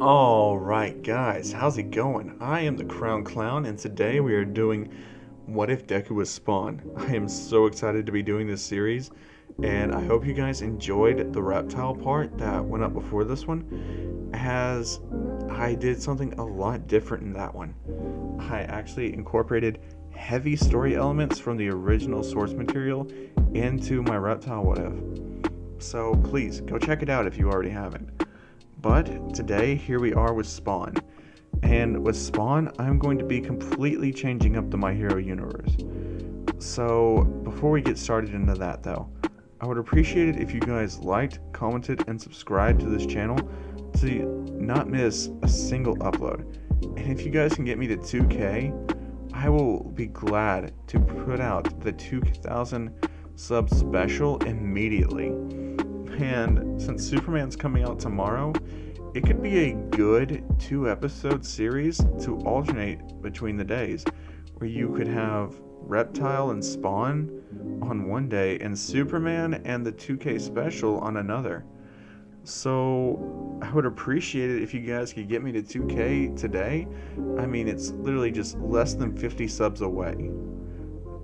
Alright guys, how's it going? I am the Crown Clown and today we are doing What If Deku Was Spawn. I am so excited to be doing this series and I hope you guys enjoyed the reptile part that went up before this one, as I did something a lot different in that one. I actually incorporated heavy story elements from the original source material into my reptile What If. So please go check it out if you already haven't. But today, here we are with Spawn. And with Spawn, I'm going to be completely changing up the My Hero universe. So, before we get started into that though, I would appreciate it if you guys liked, commented, and subscribed to this channel to not miss a single upload. And if you guys can get me to 2K, I will be glad to put out the 2,000 sub special immediately. And since Superman's coming out tomorrow, it could be a good 2-episode series to alternate between the days, where you could have Reptile and Spawn on one day and Superman and the 2K special on another. So I would appreciate it if you guys could get me to 2K today. I mean, it's literally just less than 50 subs away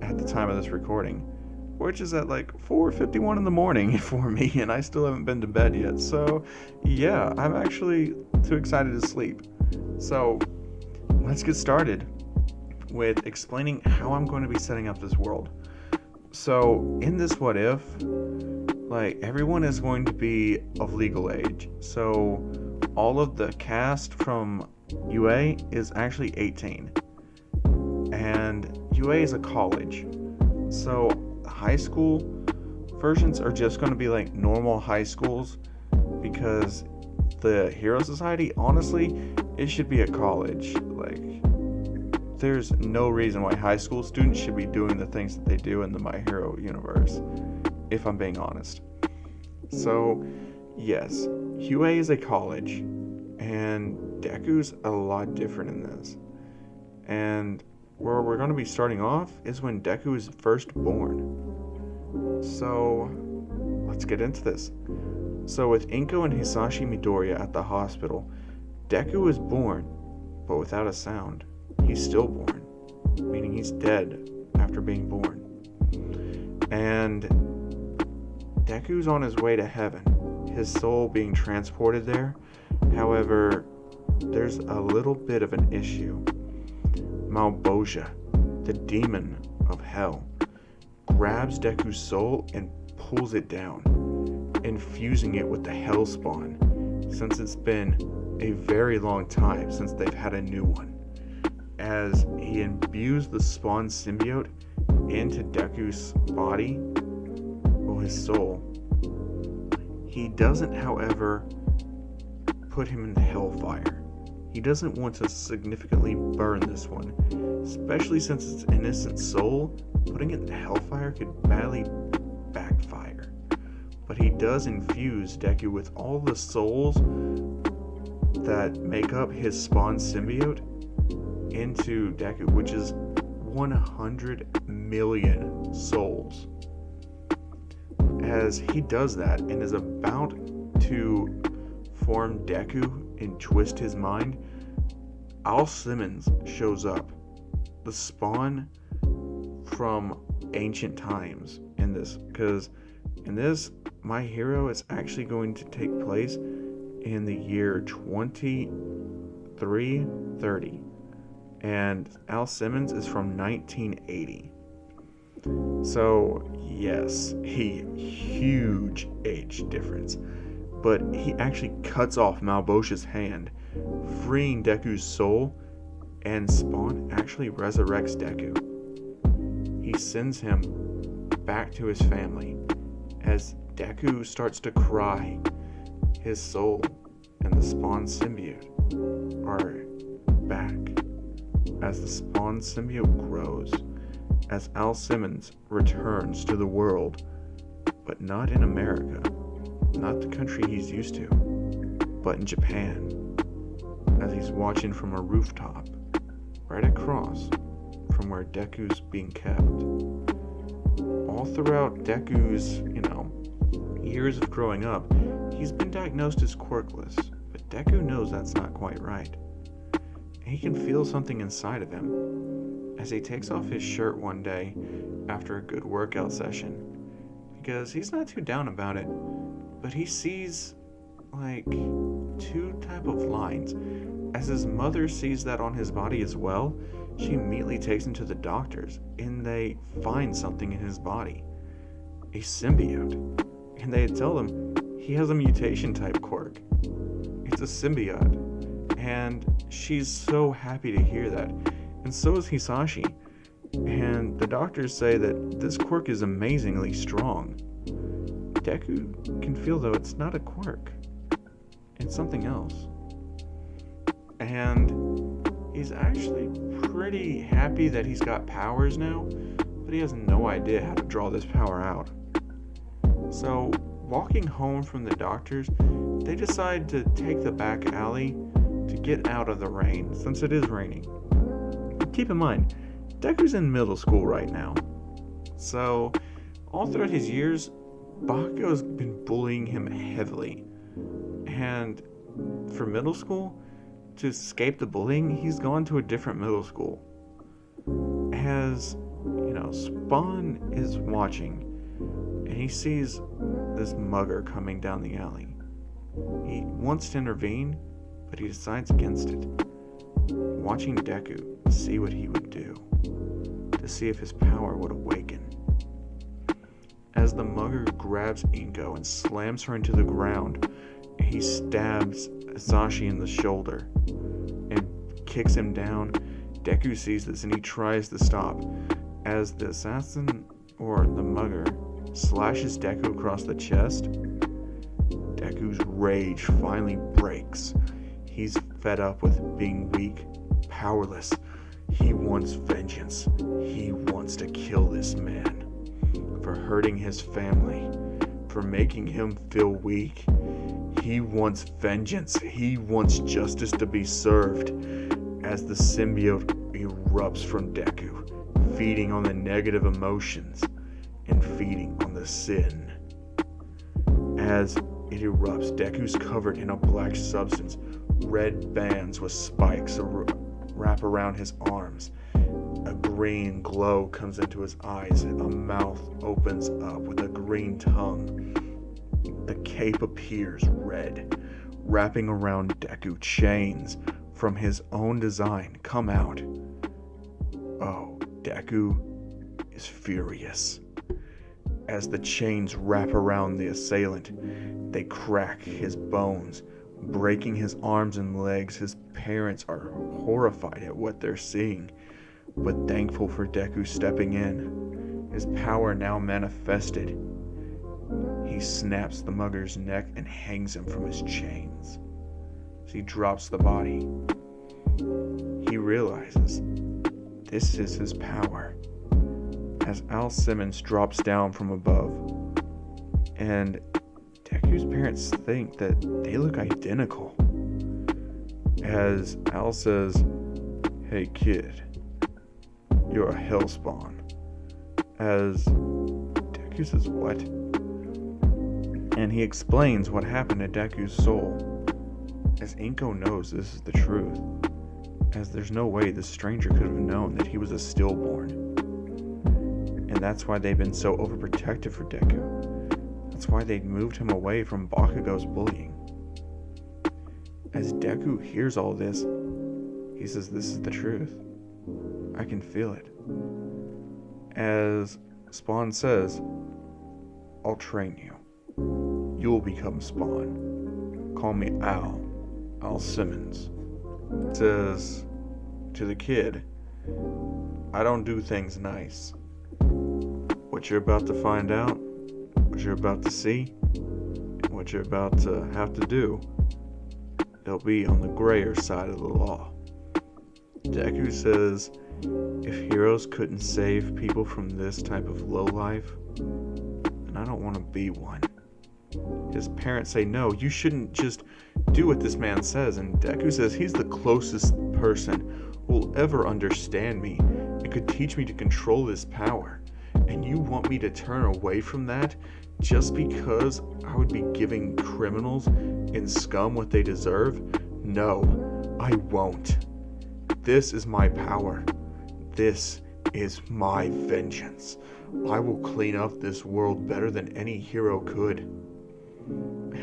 at the time of this recording, which is at like 4:51 in the morning for me, and I still haven't been to bed yet. So yeah, I'm actually too excited to sleep. So let's get started with explaining how I'm going to be setting up this world. So in this What If, like, everyone is going to be of legal age. So all of the cast from UA is actually 18. And UA is a college. So high school versions are just going to be like normal high schools, because the Hero Society, honestly, it should be a college. Like, there's no reason why high school students should be doing the things that they do in the My Hero universe, if I'm being honest. So yes, UA is a college, and Deku's a lot different in this. And where we're going to be starting off is when Deku is first born. So let's get into this. So with Inko and Hisashi Midoriya at the hospital, Deku is born, but without a sound. He's still born, meaning he's dead after being born. And Deku's on his way to heaven, his soul being transported there. However, there's a little bit of an issue. Malboja, the demon of hell, grabs Deku's soul and pulls it down, infusing it with the Hell Spawn, since it's been a very long time since they've had a new one. As he imbues the Spawn symbiote into Deku's body, or his soul, he doesn't, however, put him in the Hellfire. He doesn't want to significantly burn this one, especially since it's innocent soul. Putting it in the Hellfire could badly backfire. But he does infuse Deku with all the souls that make up his Spawn symbiote into Deku, which is 100 million souls. As he does that and is about to form Deku and twist his mind, Al Simmons shows up, the Spawn from ancient times in this, because in this, My Hero is actually going to take place in the year 2330, and Al Simmons is from 1980. So yes, huge age difference. But he actually cuts off Malboja's hand, freeing Deku's soul, and Spawn actually resurrects Deku. He sends him back to his family. As Deku starts to cry, his soul and the Spawn symbiote are back. As the Spawn symbiote grows, as Al Simmons returns to the world, but not in America. Not the country he's used to, but in Japan, as he's watching from a rooftop right across from where Deku's being kept. All throughout Deku's, years of growing up, he's been diagnosed as quirkless, but Deku knows that's not quite right. He can feel something inside of him as he takes off his shirt one day after a good workout session, because he's not too down about it, but he sees like two type of lines. As his mother sees that on his body as well, she immediately takes him to the doctors, and they find something in his body, a symbiote, and they tell him he has a mutation type quirk. It's a symbiote, and she's so happy to hear that, and so is Hisashi. And the doctors say that this quirk is amazingly strong. Deku can feel, though, it's not a quirk. It's something else. And he's actually pretty happy that he's got powers now, but he has no idea how to draw this power out. So, walking home from the doctors, they decide to take the back alley to get out of the rain, since it is raining. Keep in mind, Deku's in middle school right now. So, all throughout his years, Bakugo's been bullying him heavily. And for middle school, to escape the bullying, he's gone to a different middle school. As, Spawn is watching, and he sees this mugger coming down the alley. He wants to intervene, but he decides against it, watching Deku see what he would do, to see if his power would awaken. As the mugger grabs Inko and slams her into the ground, he stabs Hisashi in the shoulder and kicks him down. Deku sees this and he tries to stop. As the assassin, or the mugger, slashes Deku across the chest, Deku's rage finally breaks. He's fed up with being weak, powerless. He wants vengeance. He wants to kill this man for hurting his family, for making him feel weak. He wants vengeance. He wants justice to be served. As the symbiote erupts from Deku, feeding on the negative emotions and feeding on the sin. As it erupts, Deku's covered in a black substance. Red bands with spikes wrap around his arms. A green glow comes into his eyes. A mouth opens up with a green tongue. The cape appears red. Wrapping around Deku, chains from his own design come out. Oh, Deku is furious. As the chains wrap around the assailant, they crack his bones, breaking his arms and legs. His parents are horrified at what they're seeing, but thankful for Deku stepping in. His power now manifested. He snaps the mugger's neck and hangs him from his chains. As he drops the body, he realizes this is his power. As Al Simmons drops down from above, and Deku's parents think that they look identical. As Al says, "Hey kid, you're a hellspawn." As Deku says, "What?" And he explains what happened to Deku's soul. As Inko knows this is the truth, as there's no way this stranger could have known that he was a stillborn. And that's why they've been so overprotective for Deku. That's why they moved him away from Bakugo's bullying. As Deku hears all this, he says, "This is the truth. I can feel it." As Spawn says, "I'll train you. You'll become Spawn. Call me Al Simmons." Says to the kid, "I don't do things nice. What you're about to find out, what you're about to see, and what you're about to have to do, it'll be on the grayer side of the law." Deku says, if heroes couldn't save people from this type of lowlife, then I don't want to be one. His parents say, "No, you shouldn't just do what this man says." And Deku says he's the closest person who will ever understand me and could teach me to control this power. And you want me to turn away from that just because I would be giving criminals and scum what they deserve? No, I won't. This is my power. This is my vengeance. I will clean up this world better than any hero could.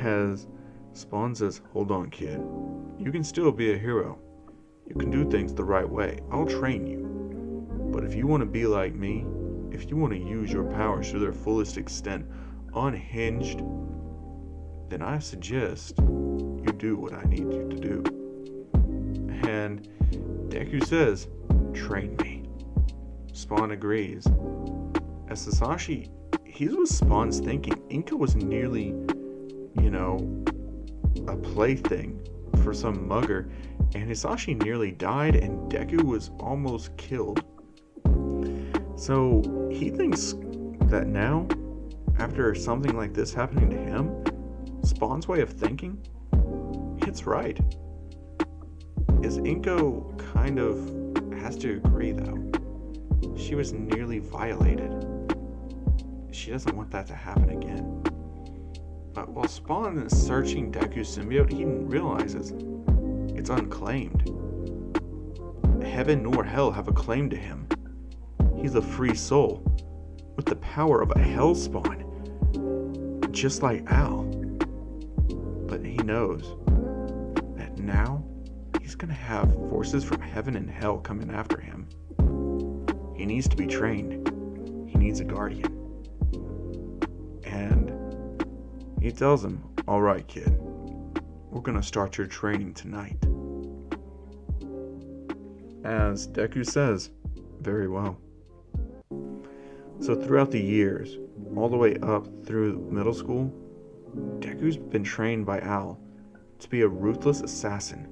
As Spawn says, hold on, kid. You can still be a hero. You can do things the right way. I'll train you. But if you want to be like me, if you want to use your powers to their fullest extent, unhinged, then I suggest you do what I need you to do. And Deku says, train me. Spawn agrees. As Sasashi, he's what Spawn's thinking. Inka was nearly, a plaything for some mugger, and Hisashi nearly died, and Deku was almost killed. So he thinks that now, after something like this happening to him, Spawn's way of thinking, it's right. Is Inko kind of has to agree though. She was nearly violated. She doesn't want that to happen again. But while Spawn is searching Deku's symbiote, he realizes it's unclaimed. Heaven nor hell have a claim to him. He's a free soul with the power of a hell spawn, just like Al. But he knows that now he's gonna have forces from heaven and hell coming after him. He needs to be trained. He needs a guardian. And he tells him, alright kid, we're gonna start your training tonight. As Deku says, very well. So throughout the years, all the way up through middle school, Deku's been trained by Al to be a ruthless assassin.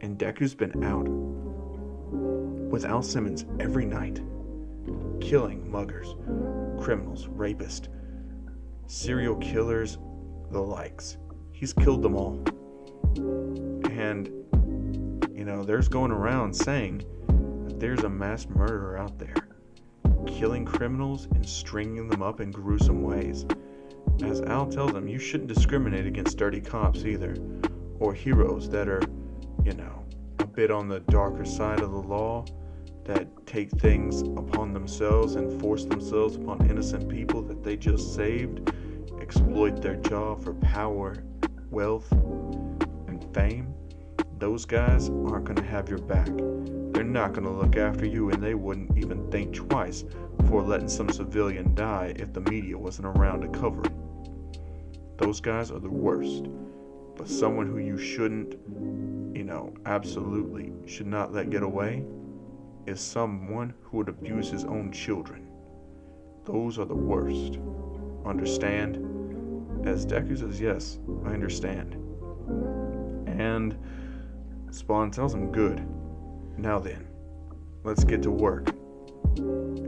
And Deku's been out with Al Simmons every night, killing muggers, criminals, rapists, serial killers, the likes. He's killed them all. And, there's going around saying that there's a mass murderer out there, killing criminals and stringing them up in gruesome ways. As Al tells him, you shouldn't discriminate against dirty cops either, or heroes that are, a bit on the darker side of the law, that take things upon themselves and force themselves upon innocent people that they just saved, exploit their job for power, wealth, and fame. Those guys aren't going to have your back. They're not going to look after you, and they wouldn't even think twice before letting some civilian die if the media wasn't around to cover it. Those guys are the worst. But someone who you shouldn't, absolutely should not let get away is someone who would abuse his own children. Those are the worst. Understand? As Deku says, yes, I understand. And Spawn tells him, good. Now then, let's get to work.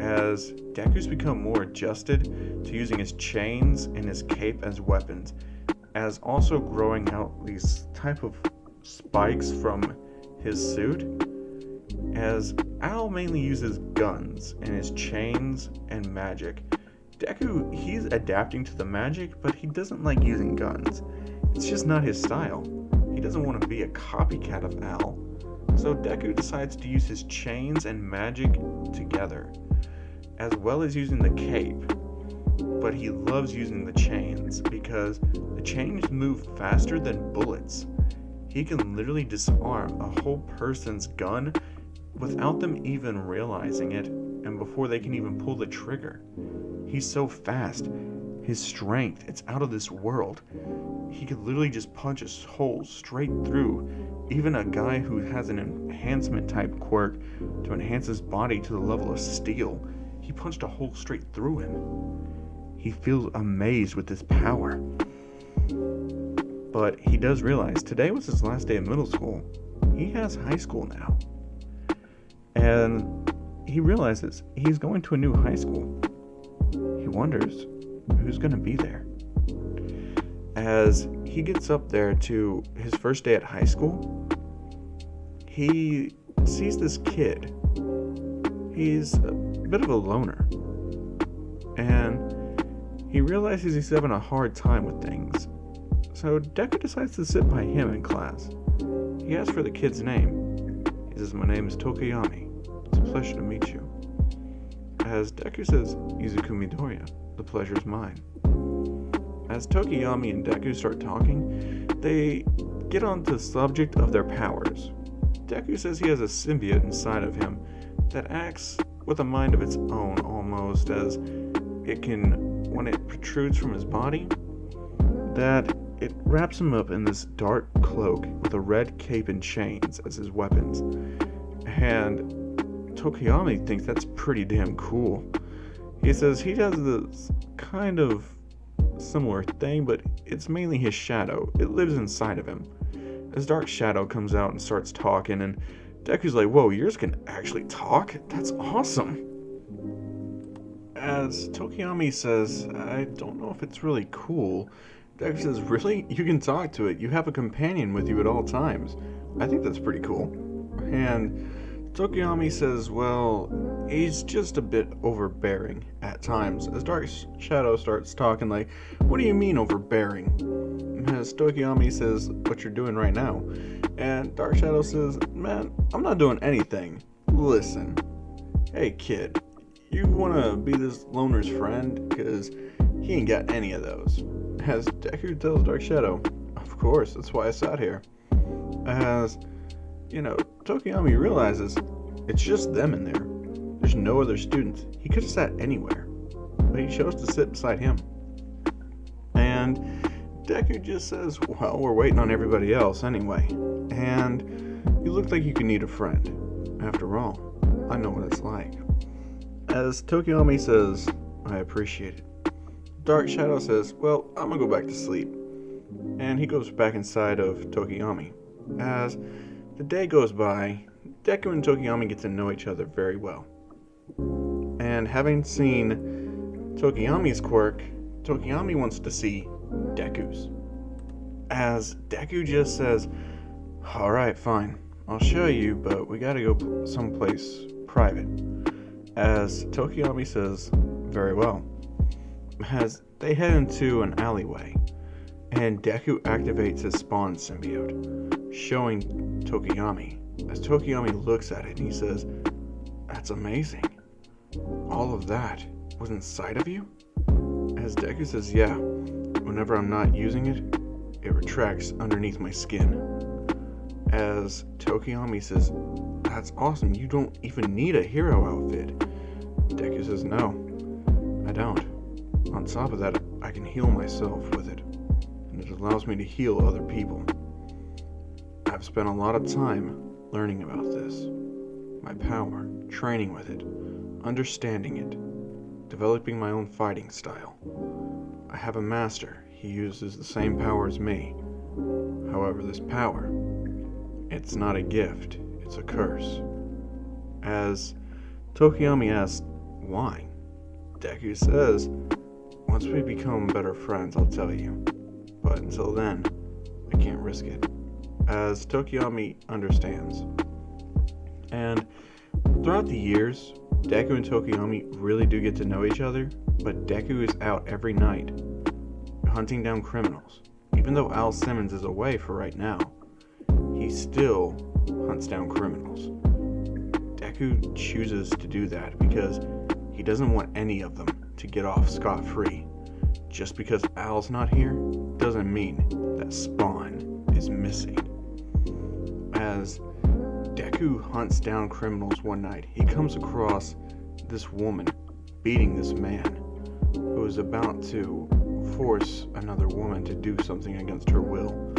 As Deku's become more adjusted to using his chains and his cape as weapons, as also growing out these type of spikes from his suit, as Al mainly uses guns and his chains and magic. Deku, he's adapting to the magic, but he doesn't like using guns. It's just not his style. He doesn't want to be a copycat of Al. So Deku decides to use his chains and magic together, as well as using the cape. But he loves using the chains because the chains move faster than bullets. He can literally disarm a whole person's gun without them even realizing it, and before they can even pull the trigger. He's so fast. His strength, it's out of this world. He could literally just punch a hole straight through even a guy who has an enhancement type quirk to enhance his body to the level of steel. He punched a hole straight through him. He feels amazed with this power. But he does realize today was his last day of middle school. He has high school now. And he realizes he's going to a new high school. He wonders who's going to be there. As he gets up there to his first day at high school, he sees this kid. He's a bit of a loner. and he realizes he's having a hard time with things. So Deku decides to sit by him in class. He asks for the kid's name. He says, "My name is Tokiyami. It's a pleasure to meet you." As Deku says, "Izuku Midoriya, the pleasure is mine." As Tokiyami and Deku start talking, they get on to the subject of their powers. Deku says he has a symbiote inside of him that acts with a mind of its own, almost, as it can, when it protrudes from his body, that it wraps him up in this dark cloak with a red cape and chains as his weapons. And Tokiyami thinks that's pretty damn cool. He says he does this kind of similar thing, but it's mainly his shadow. It lives inside of him. His dark shadow comes out and starts talking, and Deku's like, "Whoa, yours can actually talk? That's awesome." As Tokiyami says, "I don't know if it's really cool." Deku says, "Really? You can talk to it. You have a companion with you at all times. I think that's pretty cool." And Tokiyami says, "Well, he's just a bit overbearing at times." As Dark Shadow starts talking like, "What do you mean overbearing?" As Tokiyami says, "What you're doing right now." And Dark Shadow says, "Man, I'm not doing anything. Listen, hey kid, you wanna be this loner's friend? Cause he ain't got any of those." As Deku tells Dark Shadow, "Of course, that's why I sat here." As Tokiyami realizes it's just them in there. There's no other students. He could have sat anywhere, but he chose to sit beside him. And Deku just says, "Well, we're waiting on everybody else anyway. And you look like you could need a friend. After all, I know what it's like." As Tokiyami says, "I appreciate it." Dark Shadow says, "Well, I'm gonna go back to sleep." And he goes back inside of Tokiyami. As the day goes by, Deku and Tokiyami get to know each other very well. And having seen Tokiyami's quirk, Tokiyami wants to see Deku's. As Deku just says, "Alright, fine. I'll show you, but we gotta go someplace private." As Tokiyami says, "Very well." As they head into an alleyway, and Deku activates his spawn symbiote, showing Tokiyami. As Tokiyami looks at it, and he says, "That's amazing. All of that was inside of you?" As Deku says, "Yeah. Whenever I'm not using it, it retracts underneath my skin." As Tokiyami says, "That's awesome. You don't even need a hero outfit." Deku says, "No, I don't. On top of that, I can heal myself with it, and it allows me to heal other people. I've spent a lot of time learning about this, my power, training with it, understanding it, developing my own fighting style. I have a master. He uses the same power as me. However, this power, it's not a gift, it's a curse." As Tokiyami asks, "Why?" Deku says, "Once we become better friends, I'll tell you. But until then, I can't risk it." As Tokiyami understands. And throughout the years, Deku and Tokiyami really do get to know each other, but Deku is out every night, hunting down criminals. Even though Al Simmons is away for right now, he still hunts down criminals. Deku chooses to do that because he doesn't want any of them to get off scot-free. Just because Al's not here doesn't mean that Spawn is missing. As Deku hunts down criminals one night, he comes across this woman beating this man who is about to force another woman to do something against her will.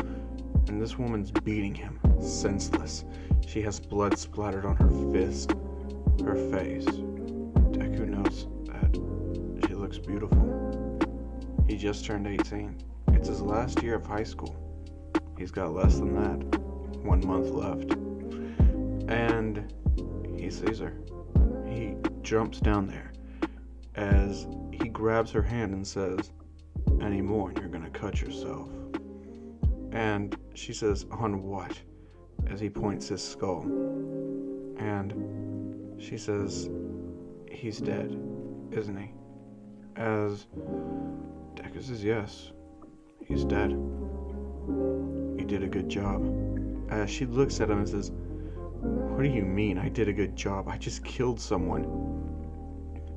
And this woman's beating him, senseless. She has blood splattered on her fist, her face. Deku notes that she looks beautiful. He just turned 18. It's his last year of high school. He's got less than that. 1 month left. And he sees her. He jumps down there as he grabs her hand and says, "Any more and you're gonna cut yourself." And she says, "On what?" as he points his skull. And she says, "He's dead, isn't he?" As Deku says, yes, he's dead. You did a good job. As she looks at him and says, what do you mean I did a good job? I just killed someone.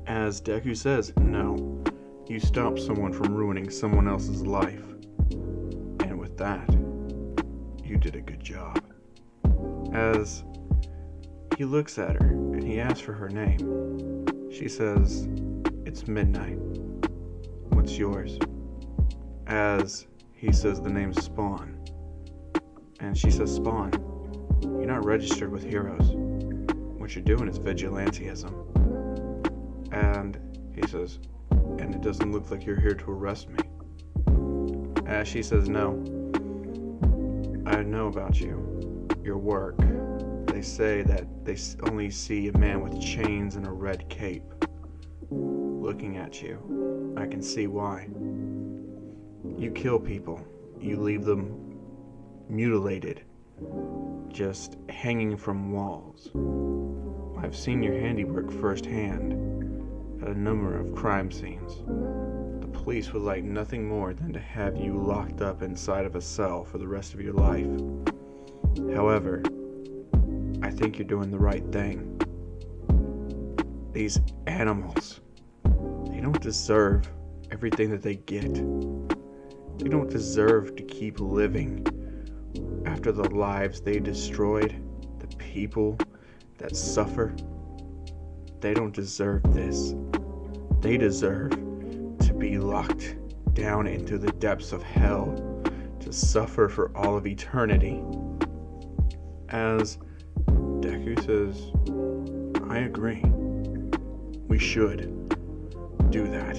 As Deku says, no, you stopped someone from ruining someone else's life. And with that, you did a good job. As he looks at her and he asks for her name, she says, it's Midnight. What's yours? As he says the name's Spawn. And she says, Spawn, you're not registered with Heroes. What you're doing is vigilantism. And he says, and it doesn't look like you're here to arrest me. As she says, no, I know about you, your work. They say that they only see a man with chains and a red cape. Looking at you, I can see why. You kill people. You leave them mutilated, just hanging from walls. I've seen your handiwork firsthand at a number of crime scenes. The police would like nothing more than to have you locked up inside of a cell for the rest of your life. However, I think you're doing the right thing. These animals, they don't deserve everything that they get. They don't deserve to keep living after the lives they destroyed, the people that suffer. They don't deserve this. They deserve to be locked down into the depths of hell to suffer for all of eternity. As Deku says, I agree. We should do that.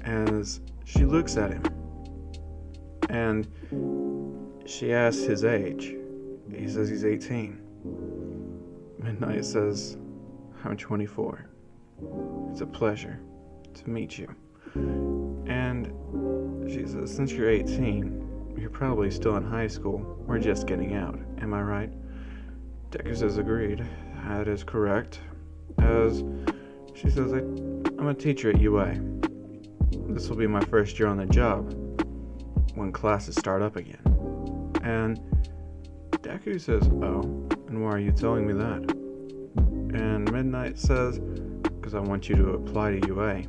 As she looks at him and she asks his age. He says he's 18. Midnight says, I'm 24. It's a pleasure to meet you. And she says, since you're 18, you're probably still in high school. We're just getting out. Am I right? Deku says, agreed. That is correct. As she says, I'm a teacher at UA. This will be my first year on the job when classes start up again. And Deku says, oh, and why are you telling me that? And Midnight says, because I want you to apply to UA.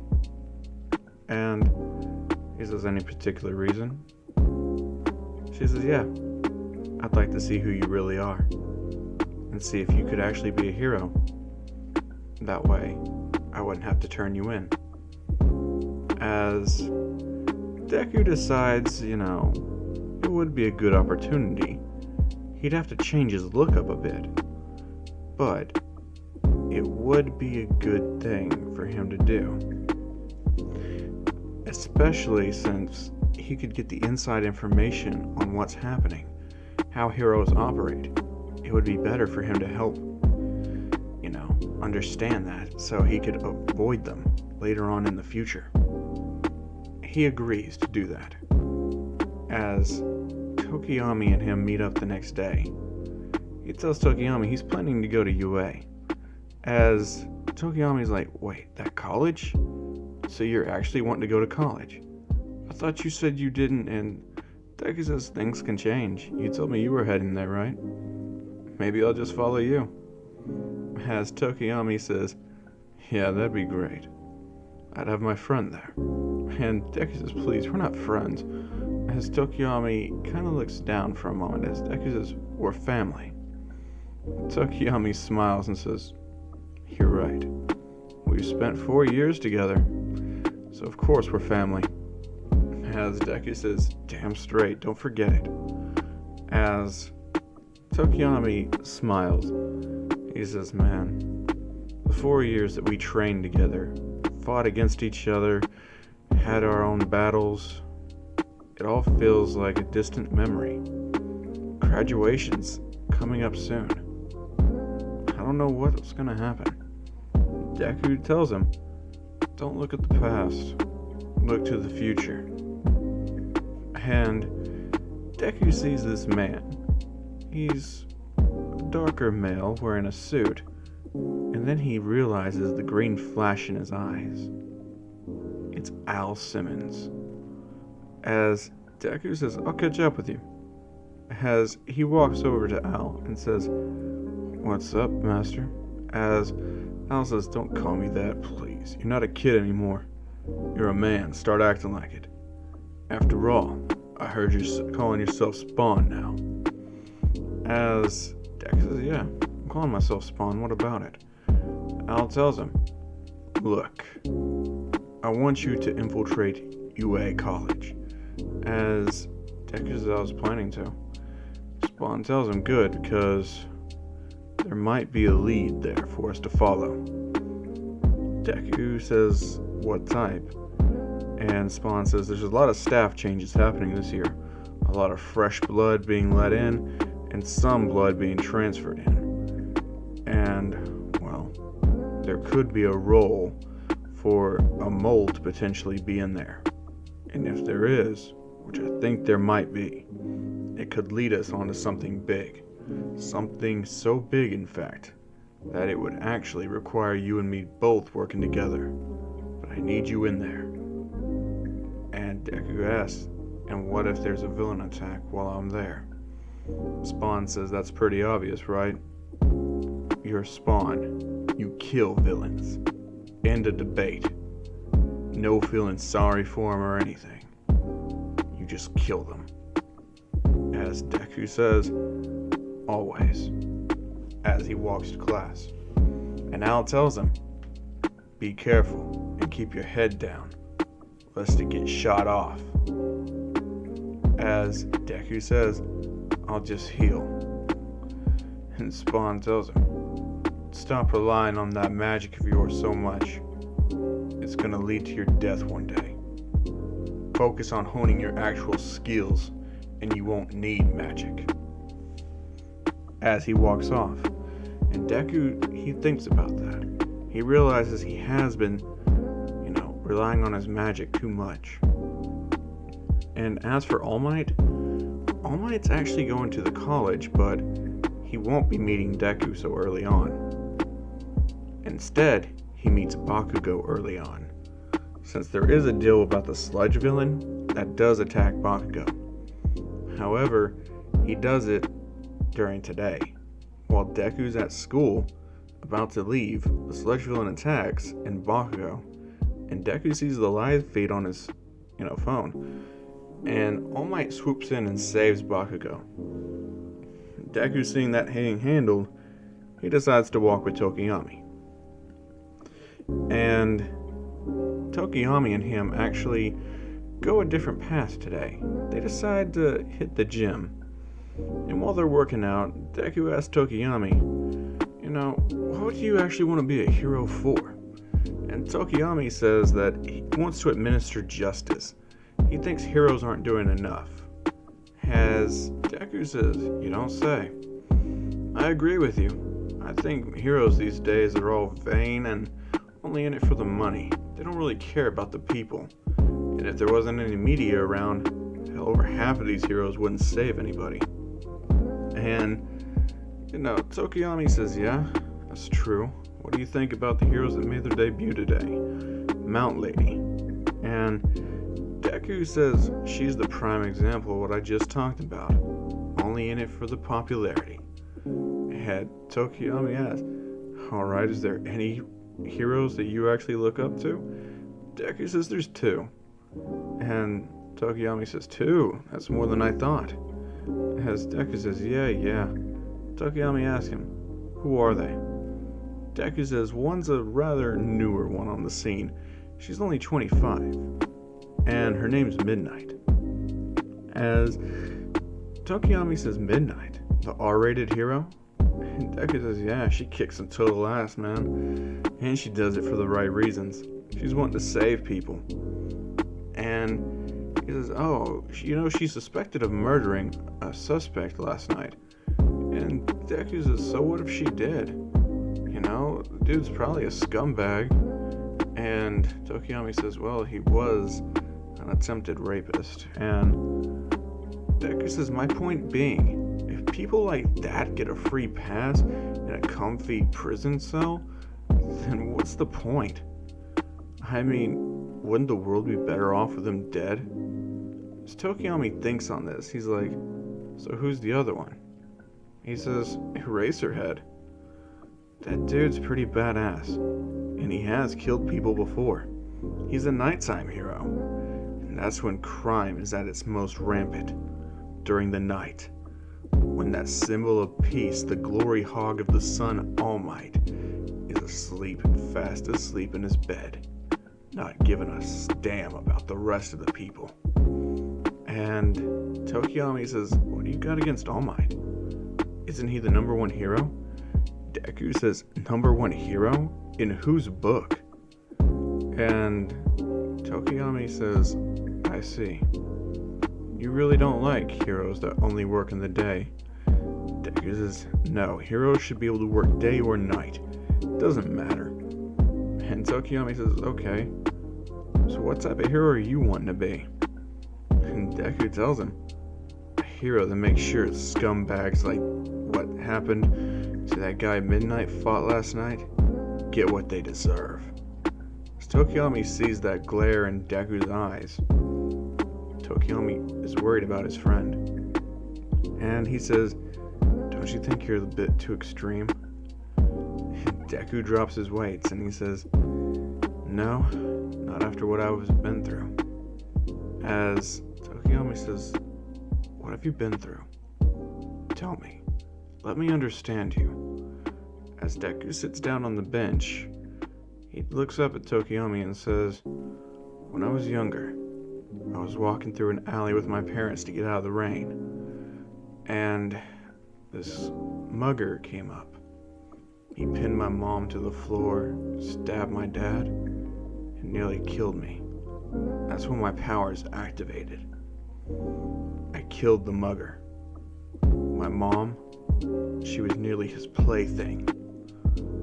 And he says, any particular reason? She says, yeah, I'd like to see who you really are and see if you could actually be a hero. That way, I wouldn't have to turn you in. As Deku decides, it would be a good opportunity. He'd have to change his look up a bit, but it would be a good thing for him to do. Especially since he could get the inside information on what's happening, how heroes operate. It would be better for him to help, understand that so he could avoid them later on in the future. He agrees to do that. As Tokiyami and him meet up the next day, he tells Tokiyami he's planning to go to UA. As Tokiyami's like, wait, that college? So you're actually wanting to go to college? I thought you said you didn't, and Deku says things can change. You told me you were heading there, right? Maybe I'll just follow you. As Tokiyami says, yeah, that'd be great. I'd have my friend there. And Deku says, please, we're not friends. As Tokiyami kind of looks down for a moment, as Deku says, we're family. Tokiyami smiles and says, you're right. We've spent 4 years together, so of course we're family. As Deku says, damn straight, don't forget it. As Tokiyami smiles, he says, man, the 4 years that we trained together, fought against each other, had our own battles, it all feels like a distant memory. Graduation's coming up soon. I don't know what's gonna happen. Deku tells him, don't look at the past, look to the future. And Deku sees this man. He's a darker male wearing a suit, and then he realizes the green flash in his eyes. It's Al Simmons. As Deku says, I'll catch up with you. As he walks over to Al and says, what's up, master? As Al says, don't call me that, please. You're not a kid anymore. You're a man. Start acting like it. After all, I heard you calling yourself Spawn now. As Deku says, yeah, I'm calling myself Spawn. What about it? Al tells him, look, I want you to infiltrate UA College. As Deku says, I was planning to. Spawn tells him, good, because there might be a lead there for us to follow. Deku says, what type? And Spawn says, there's a lot of staff changes happening this year. A lot of fresh blood being let in, and some blood being transferred in. And, well, there could be a role for a mole to potentially be in there. And if there is, which I think there might be, it could lead us onto something big. Something so big, in fact, that it would actually require you and me both working together. But I need you in there. And Deku asks, and what if there's a villain attack while I'm there? Spawn says, that's pretty obvious, right? You're Spawn. You kill villains. End of debate. No feeling sorry for them or anything. You just kill them. As Deku says, always. As he walks to class. And Al tells him, be careful and keep your head down, lest it get shot off. As Deku says, I'll just heal. And Spawn tells him, stop relying on that magic of yours so much. It's gonna lead to your death one day. Focus on honing your actual skills, and you won't need magic. As he walks off, and Deku, he thinks about that. He realizes he has been, relying on his magic too much. And as for All Might, All Might's actually going to the college, but he won't be meeting Deku so early on. Instead, he meets Bakugo early on, since there is a deal about the sludge villain that does attack Bakugo. However, he does it during today. While Deku's at school, about to leave, the sludge villain attacks and Bakugo, and Deku sees the live feed on his, phone, and All Might swoops in and saves Bakugo. Deku, seeing that being handled, he decides to walk with Tokiyami. And Tokiyami and him actually go a different path today. They decide to hit the gym. And while they're working out, Deku asks Tokiyami, what do you actually want to be a hero for? And Tokiyami says that he wants to administer justice. He thinks heroes aren't doing enough. As Deku says, you don't say. I agree with you. I think heroes these days are all vain and only in it for the money. They don't really care about the people. And if there wasn't any media around, hell, over half of these heroes wouldn't save anybody. And, Tokiyami says, yeah, that's true. What do you think about the heroes that made their debut today? Mount Lady. And Deku says she's the prime example of what I just talked about. Only in it for the popularity. And Tokiyami asks, alright, is there any heroes that you actually look up to? Deku says there's two. And Tokiyami says, two? That's more than I thought. As Deku says, yeah. Tokiyami asks him, who are they? Deku says, one's a rather newer one on the scene. She's only 25. And her name's Midnight. As Tokiyami says, Midnight? The R-rated hero? And Deku says, yeah, she kicks some total ass, man. And she does it for the right reasons. She's wanting to save people. And he says, she's suspected of murdering a suspect last night. And Deku says, so what if she did? The dude's probably a scumbag. And Tokiyami says, well, he was an attempted rapist. And Deku says, my point being, if people like that get a free pass in a comfy prison cell, then what's the point? I mean, wouldn't the world be better off with him dead? As Tokiyami thinks on this, he's like, so who's the other one? He says, Eraserhead. That dude's pretty badass, and he has killed people before. He's a nighttime hero, and that's when crime is at its most rampant, during the night. When that symbol of peace, the glory hog of the sun, All Might, is asleep and fast asleep in his bed, not giving a damn about the rest of the people. And Tokiyami says, what do you got against All Might? Isn't he the number one hero? Deku says, number one hero? In whose book? And Tokiyami says, I see. You really don't like heroes that only work in the day. Deku says, no, heroes should be able to work day or night. It doesn't matter. And Tokiyami says, okay, so what type of hero are you wanting to be? And Deku tells him, a hero that makes sure scumbags like what happened to that guy Midnight fought last night get what they deserve. As Tokiyami sees that glare in Deku's eyes, Tokiyami is worried about his friend. And he says, don't you think you're a bit too extreme? And Deku drops his weights and he says, no, not after what I've been through. As Tokiyami says, what have you been through? Tell me. Let me understand you. As Deku sits down on the bench, he looks up at Tokiyami and says, when I was younger, I was walking through an alley with my parents to get out of the rain, and this mugger came up. He pinned my mom to the floor, stabbed my dad, and nearly killed me. That's when my powers activated. I killed the mugger. My mom, she was nearly his plaything.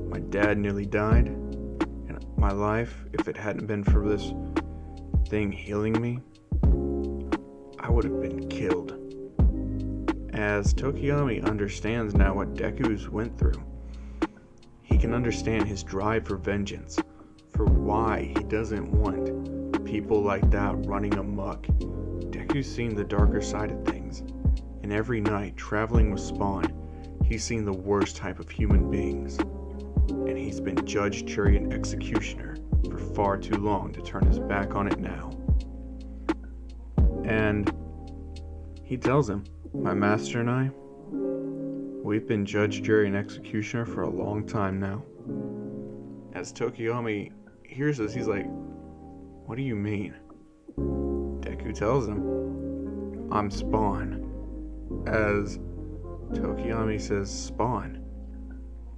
My dad nearly died, and my life, if it hadn't been for this thing healing me, I would have been killed. As Tokiyami understands now what Deku's went through, he can understand his drive for vengeance, for why he doesn't want people like that running amok. Deku's seen the darker side of things, and every night traveling with Spawn, he's seen the worst type of human beings, and he's been judge, jury, and executioner for far too long to turn his back on it now. And he tells him, my master and I, we've been judge, jury, and executioner for a long time now. As Tokiyami hears this, he's like, what do you mean? Deku tells him, I'm Spawn. As Tokiyami says, Spawn?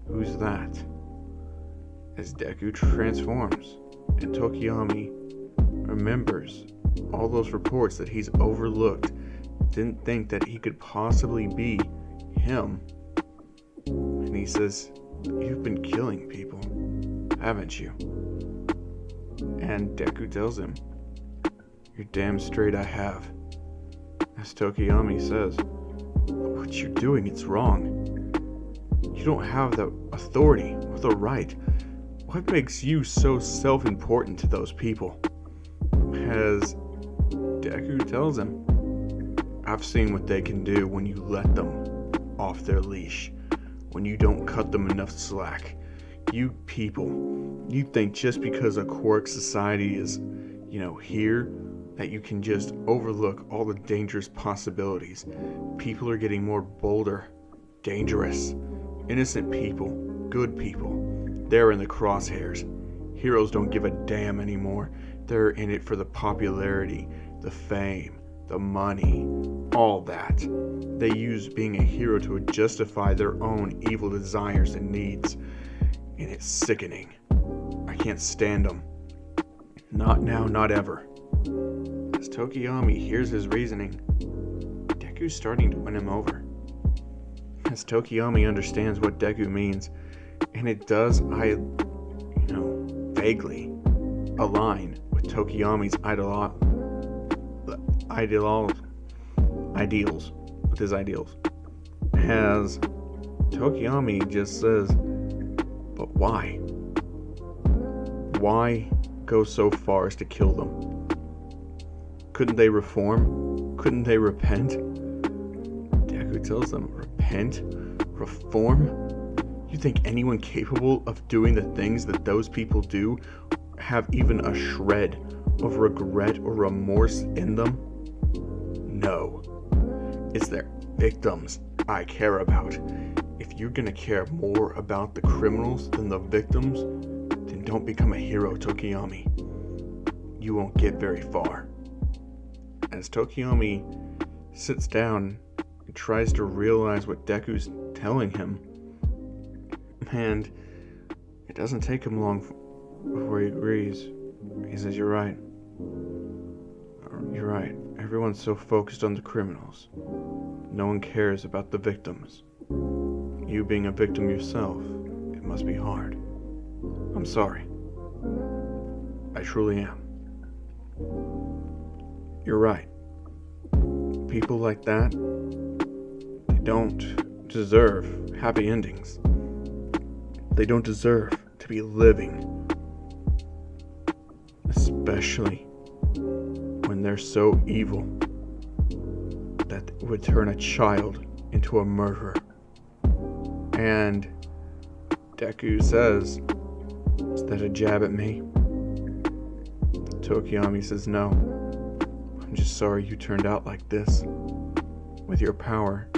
Who's that? As Deku transforms, and Tokiyami remembers all those reports that he's overlooked, didn't think that he could possibly be him. And he says, you've been killing people, haven't you? And Deku tells him, you're damn straight I have. As Tokiyami says, what you're doing, it's wrong. You don't have the authority or the right. What makes you so self-important to those people? As Deku tells him, I've seen what they can do when you let them off their leash, when you don't cut them enough slack. You people, you think just because a quirk society is, here, that you can just overlook all the dangerous possibilities. People are getting more bolder, dangerous. Innocent people, good people, they're in the crosshairs. Heroes don't give a damn anymore. They're in it for the popularity, the fame, the money, all that. They use being a hero to justify their own evil desires and needs. And it's sickening. I can't stand them. Not now, not ever. As Tokiyami hears his reasoning, Deku's starting to win him over. As Tokiyami understands what Deku means, and it does, vaguely align with Tokiyami's ideals, with his ideals. As Tokiyami just says, but why? Why go so far as to kill them? Couldn't they reform? Couldn't they repent? Deku tells them, repent? Reform? You think anyone capable of doing the things that those people do have even a shred of regret or remorse in them? No. It's their victims I care about. If you're gonna care more about the criminals than the victims, then don't become a hero, Tokiyami. You won't get very far. As Tokiyami sits down and tries to realize what Deku's telling him, and it doesn't take him long before he agrees. He says, you're right. You're right. Everyone's so focused on the criminals. No one cares about the victims. You being a victim yourself, it must be hard. I'm sorry. I truly am. You're right. People like that, they don't deserve happy endings. They don't deserve to be living. Especially when they're so evil that it would turn a child into a murderer. And Deku says, is that a jab at me? Tokiyami says, no. I'm just sorry you turned out like this. With your power,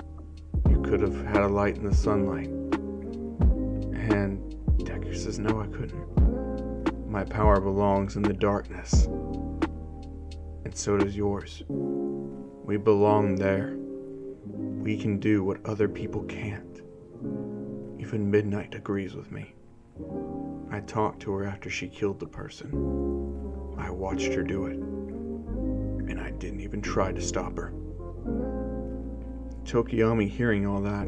you could have had a light in the sunlight. And Deku says, no, I couldn't. My power belongs in the darkness. And so does yours. We belong there. We can do what other people can't. Even Midnight agrees with me. I talked to her after she killed the person. I watched her do it. And I didn't even try to stop her. Tokiyami, hearing all that,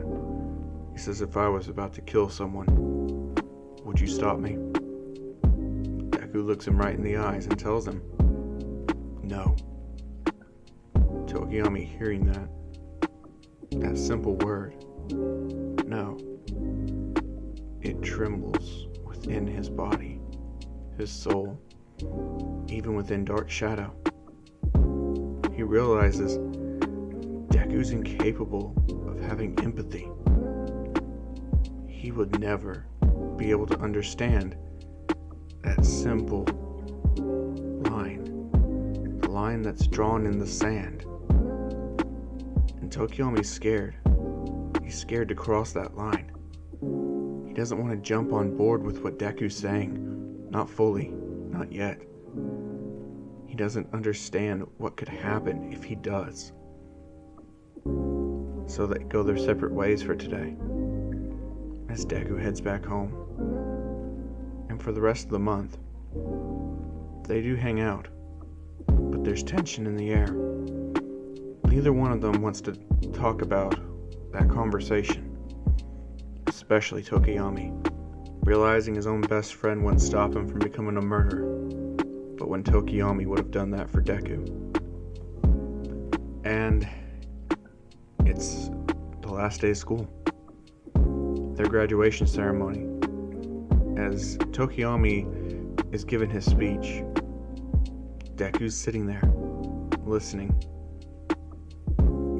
he says, if I was about to kill someone, would you stop me? Deku looks him right in the eyes and tells him, no. Tokiyami, hearing that simple word, no, it trembles within his body, his soul, even within Dark Shadow. He realizes Deku's incapable of having empathy. He would never be able to understand that simple line, the line that's drawn in the sand. And Tokiyami's scared. He's scared to cross that line. He doesn't want to jump on board with what Deku's saying. Not fully, not yet. He doesn't understand what could happen if he does. So they go their separate ways for today, as Deku heads back home. And for the rest of the month, they do hang out, but there's tension in the air. Neither one of them wants to talk about that conversation, especially Tokiyami, realizing his own best friend wouldn't stop him from becoming a murderer, but when Tokiyami would have done that for Deku. And it's the last day of school, their graduation ceremony. As Tokiyami is given his speech, Deku's sitting there, listening.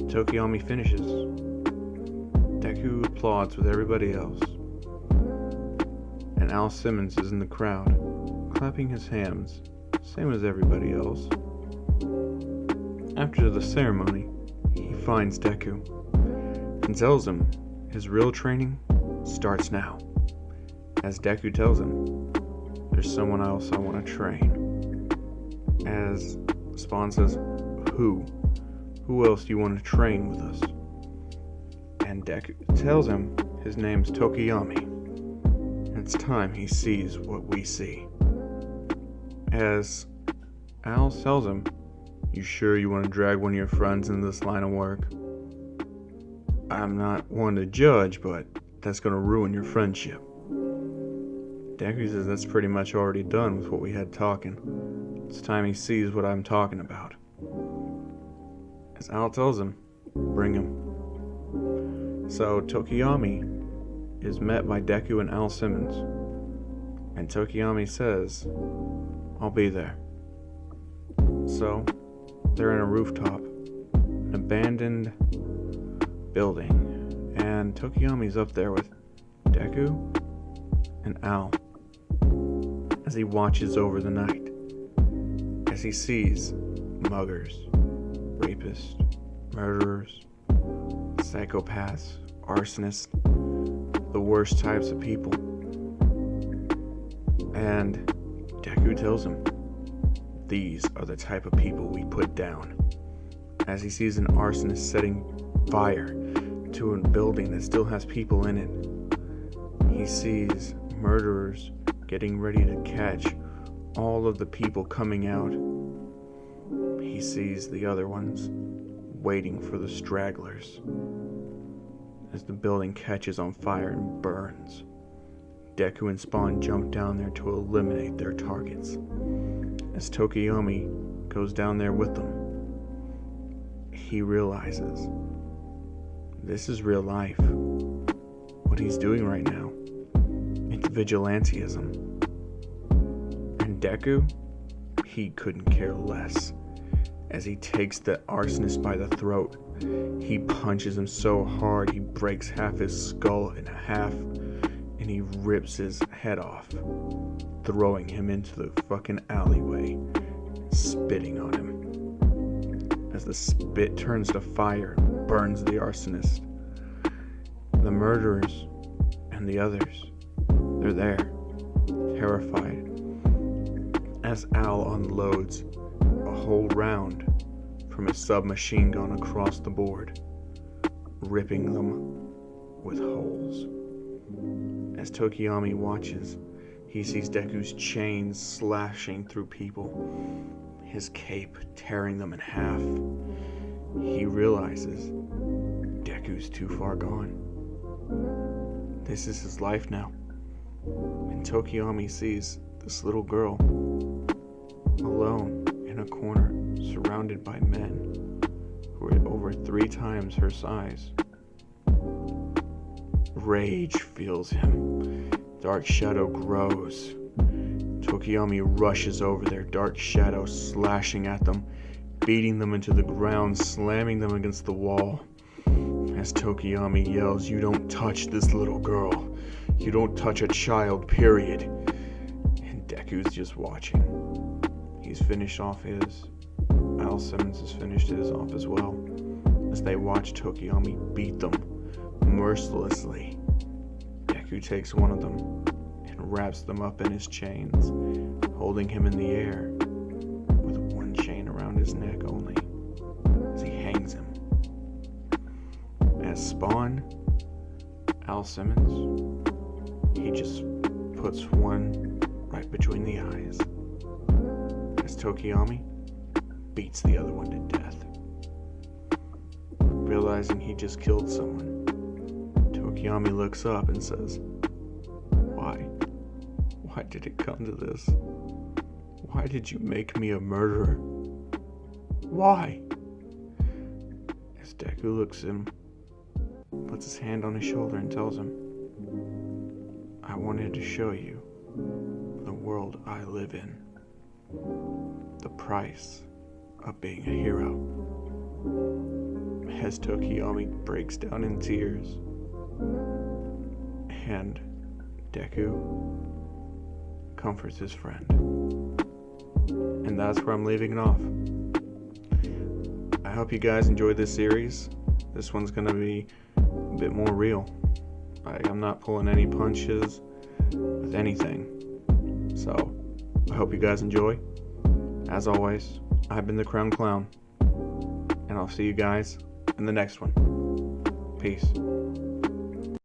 Tokiyami finishes. Deku applauds with everybody else. And Al Simmons is in the crowd, clapping his hands, same as everybody else. After the ceremony, he finds Deku and tells him his real training starts now. As Deku tells him, there's someone else I want to train. As Spawn says, who? Who else do you want to train with us? And Deku tells him his name's Tokiyami. And it's time he sees what we see. As Al tells him, you sure you want to drag one of your friends into this line of work? I'm not one to judge, but that's going to ruin your friendship. Deku says that's pretty much already done with what we had talking. It's time he sees what I'm talking about. As Al tells him, bring him. So Tokiyami is met by Deku and Al Simmons. And Tokiyami says, I'll be there. So, they're in a rooftop, an abandoned building, and Tokiyami's up there with Deku and Al as he watches over the night, as he sees muggers, rapists, murderers, psychopaths, arsonists, the worst types of people. And Deku tells him, these are the type of people we put down. As he sees an arsonist setting fire to a building that still has people in it. He sees murderers getting ready to catch all of the people coming out. He sees the other ones waiting for the stragglers as the building catches on fire and burns. Deku and Spawn jump down there to eliminate their targets. As Tokiyami goes down there with them, he realizes this is real life. What he's doing right now, it's vigilantism. And Deku, he couldn't care less. As he takes the arsonist by the throat, he punches him so hard he breaks half his skull in half, and he rips his head off, throwing him into the fucking alleyway, spitting on him. As the spit turns to fire and burns the arsonist, the murderers and the others, they're there, terrified, as Al unloads a whole round from his submachine gun across the board, ripping them with holes. As Tokiyami watches, he sees Deku's chains slashing through people, his cape tearing them in half. He realizes Deku's too far gone. This is his life now. And Tokiyami sees this little girl alone in a corner, surrounded by men who are over 3 times her size. Rage fills him. Dark shadow grows. Tokiyami rushes over there, dark shadow slashing at them, beating them into the ground, slamming them against the wall. As Tokiyami yells, "You don't touch this little girl. You don't touch a child, period." And Deku's just watching. He's finished off his. Al Simmons has finished his off as well, as they watch Tokiyami beat them mercilessly. Deku takes one of them and wraps them up in his chains, holding him in the air with one chain around his neck only, as he hangs him. As Spawn, Al Simmons, he just puts one right between the eyes, as Tokiyami beats the other one to death. Realizing he just killed someone, Tokiyami looks up and says, "Why? Why did it come to this? Why did you make me a murderer? Why?" As Deku looks at him, puts his hand on his shoulder and tells him, "I wanted to show you the world I live in. The price of being a hero." As Tokiyami breaks down in tears, and Deku comforts his friend. And that's where I'm leaving it off. I hope you guys enjoyed this series. This one's gonna be a bit more real. I'm not pulling any punches with anything. So, I hope you guys enjoy. As always, I've been the Crown Clown, and I'll see you guys in the next one. Peace.